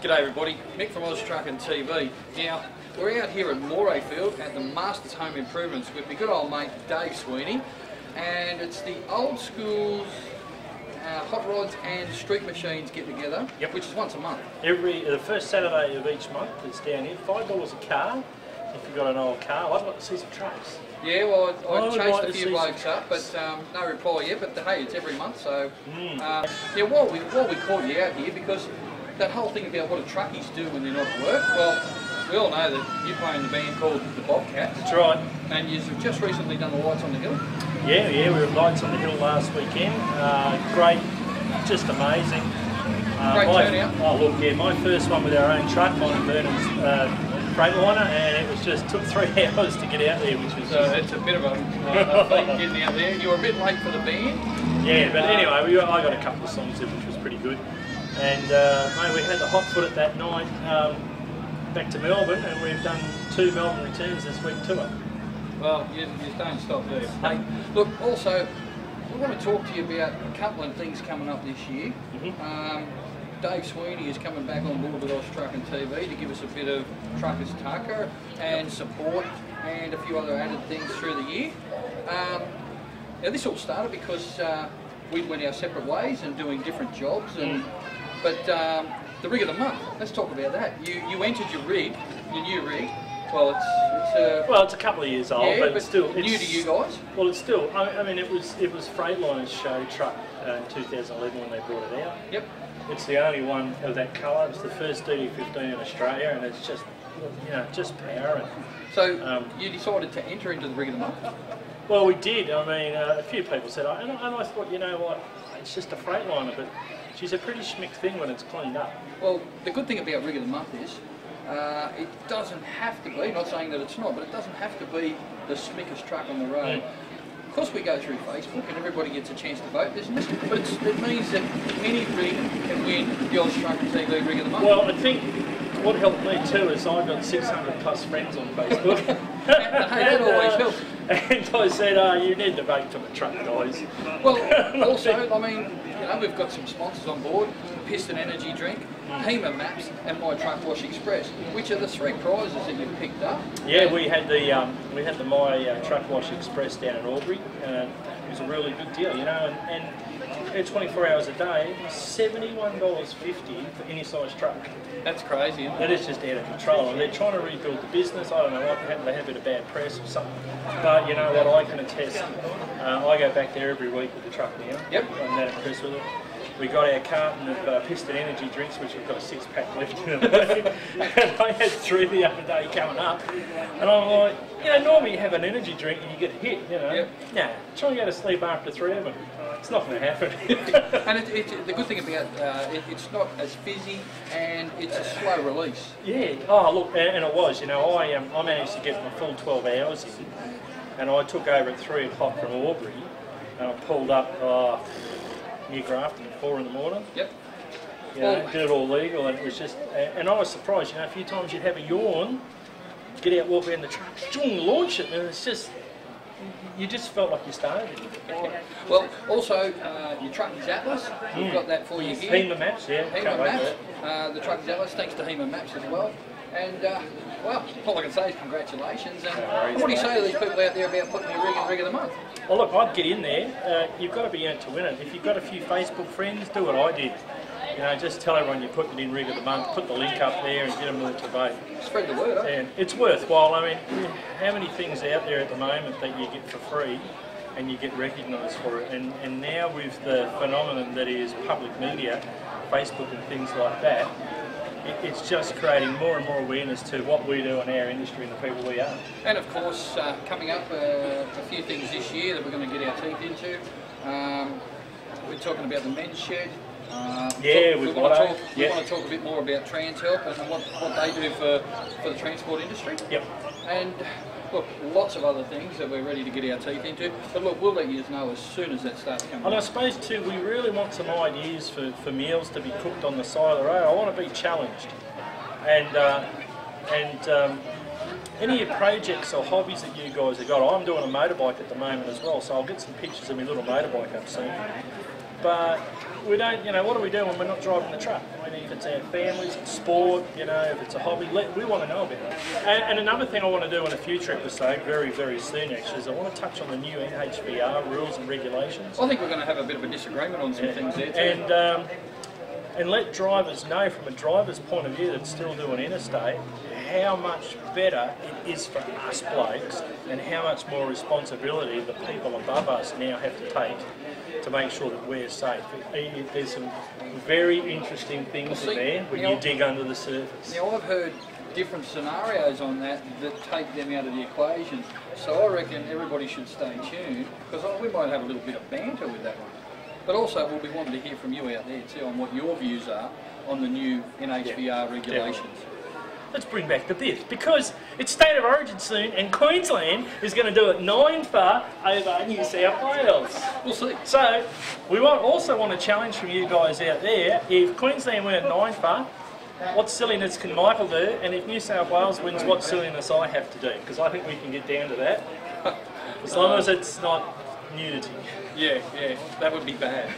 G'day everybody, Mick from Oztruckintv. Now, we're out here at Morayfield at the Masters Home Improvements with my good old mate Dave Sweeney, and it's the old school hot rods and street machines get together, which is once a month. The first Saturday of each month it's down here, $5 a car. If you've got an old car, I'd like to see some trucks. Yeah, well, I chased a few blokes up, but no reply yet. But hey, it's every month, so yeah. While we called you out here, because that whole thing about what do truckies do when they're not at work. Well, we all know that you play in the band called the Bobcats. That's right. And you've just recently done the Lights on the Hill. Yeah, we were Lights on the Hill last weekend. Great, just amazing. Great turnout. Oh look, yeah, my first one with our own truck, mine and Burnham's Freightliner, and it was just took 3 hours to get out there, which was it's a bit of a feat getting out there. You were a bit late for the band. Yeah, but anyway, I got a couple of songs in, which was pretty good. And mate, we had the hot foot at that night back to Melbourne, and we've done 2 Melbourne returns this week too. Well, you don't stop there. Hey, look, also, we want to talk to you about a couple of things coming up this year. Dave Sweeney is coming back on board with Oztruckintv to give us a bit of truckers tucker and support and a few other added things through the year. Now this all started because we went our separate ways and doing different jobs, and but the rig of the month. Let's talk about that. You entered your new rig. Well, it's a couple of years old, yeah, but still it's new to you guys. Well, it's still. I mean, it was Freightliner's show truck in 2011 when they brought it out. Yep. It's the only one of that colour. It's the first DD15 in Australia, and it's just, just power. So you decided to enter into the rig of the month? Well, we did. I mean, a few people said, and I thought, you know what, it's just a Freightliner, but she's a pretty schmick thing when it's cleaned up. Well, the good thing about rig of the month is it doesn't have to be, not saying that it's not, but it doesn't have to be the smickest truck on the road. Of course, we go through Facebook and everybody gets a chance to vote, doesn't it? But it means that any rig can win the Oztruckintv rig of the month. Well, I think what helped me too is I got 600 plus friends on Facebook. Hey, that always helps. And I said, you need to vote for the truck, guys. Well, also, I mean, we've got some sponsors on board: Piston Energy Drink, HEMA Maps, and My Truck Wash Express, which are the 3 prizes that you've picked up. Yeah, we had the My Truck Wash Express down in Albury. It was a really big deal, and 24 hours a day, $71.50 for any size truck. That's crazy, isn't it? That is just out of control, and they're trying to rebuild the business. I don't know what happened, they had a bit of bad press or something. But you know what, I can attest. I go back there every week with the truck now. Yep. I'm that impressed with it. We got our carton of Piston Energy drinks, which we've got a 6-pack left in it. And I had 3 the other day coming up. And I'm like, normally you have an energy drink and you get hit, Yep. Nah, try and go to sleep after 3 of them. It's not going to happen. And the good thing about it's not as fizzy and it's a slow release. Yeah. Oh, look, and it was. I managed to get my full 12 hours in, and I took over at 3 o'clock from Albury, and I pulled up near Grafton at 4 in the morning. Yep. Did it all legal, and it was just. And I was surprised. A few times you'd have a yawn, get out, walk around the truck, launch it, and it's just. You just felt like you started it. Well, also, your Truckies Atlas, we've got that for you here. HEMA Maps, yeah. HEMA Maps, the Truckies Atlas, thanks to HEMA Maps as well. And, well, all I can say is congratulations. And what do you say to these people out there about putting your rig of the month? Well, look, I'd get in there. You've got to be in it to win it. If you've got a few Facebook friends, do what I did. Just tell everyone you're putting it in rig of the month, put the link up there and get them all to vote. Spread the word, And it's worthwhile. I mean, how many things out there at the moment that you get for free and you get recognised for it? And now with the phenomenon that is public media, Facebook and things like that, it's just creating more and more awareness to what we do in our industry and the people we are. And of course, coming up, a few things this year that we're going to get our teeth into. We're talking about the men's shed. We want to talk a bit more about TransHelp and what they do for the transport industry. Yep. And look, lots of other things that we're ready to get our teeth into. But look, we'll let you know as soon as that starts coming. And I suppose too, we really want some ideas for meals to be cooked on the side of the road. I want to be challenged, and any of your projects or hobbies that you guys have got. I'm doing a motorbike at the moment as well, so I'll get some pictures of my little motorbike up soon. But we don't, what do we do when we're not driving the truck? I mean, if it's our families, it's sport, if it's a hobby, we want to know about it. And another thing I want to do in a future episode, very, very soon actually, is I want to touch on the new NHVR rules and regulations. I think we're going to have a bit of a disagreement on some things there too. And let drivers know from a driver's point of view that's still doing interstate how much better it is for us blokes and how much more responsibility the people above us now have to take to make sure that we're safe. There's some very interesting things in there when you dig under the surface. Now I've heard different scenarios on that take them out of the equation, so I reckon everybody should stay tuned because we might have a little bit of banter with that one. But also we'll be wanting to hear from you out there too on what your views are on the new NHVR regulations. Let's bring back the Biff, because it's State of Origin soon and Queensland is going to do it 9 for over New South Wales. We'll see. So we also want to challenge from you guys out there, if Queensland win at 9 for, what silliness can Michael do, and if New South Wales wins, what silliness I have to do, because I think we can get down to that, as long as it's not nudity. Yeah, that would be bad.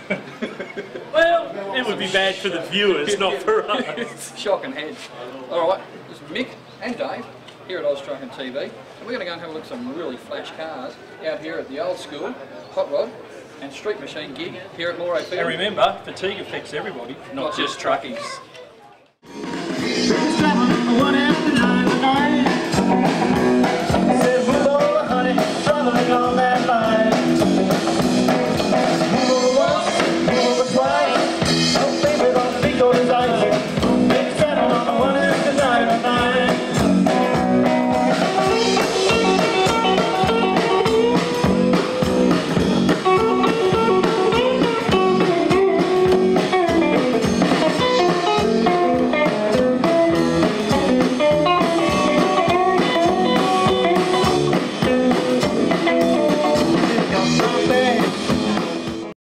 Well, it would be bad for the viewers, not for us. Shocking heads. Alright, this is Mick and Dave here at Oztruckintv, and we're going to go and have a look at some really flash cars out here at the old school hot rod and street machine gig here at Lauro Field. And remember, fatigue affects everybody, not just truckies.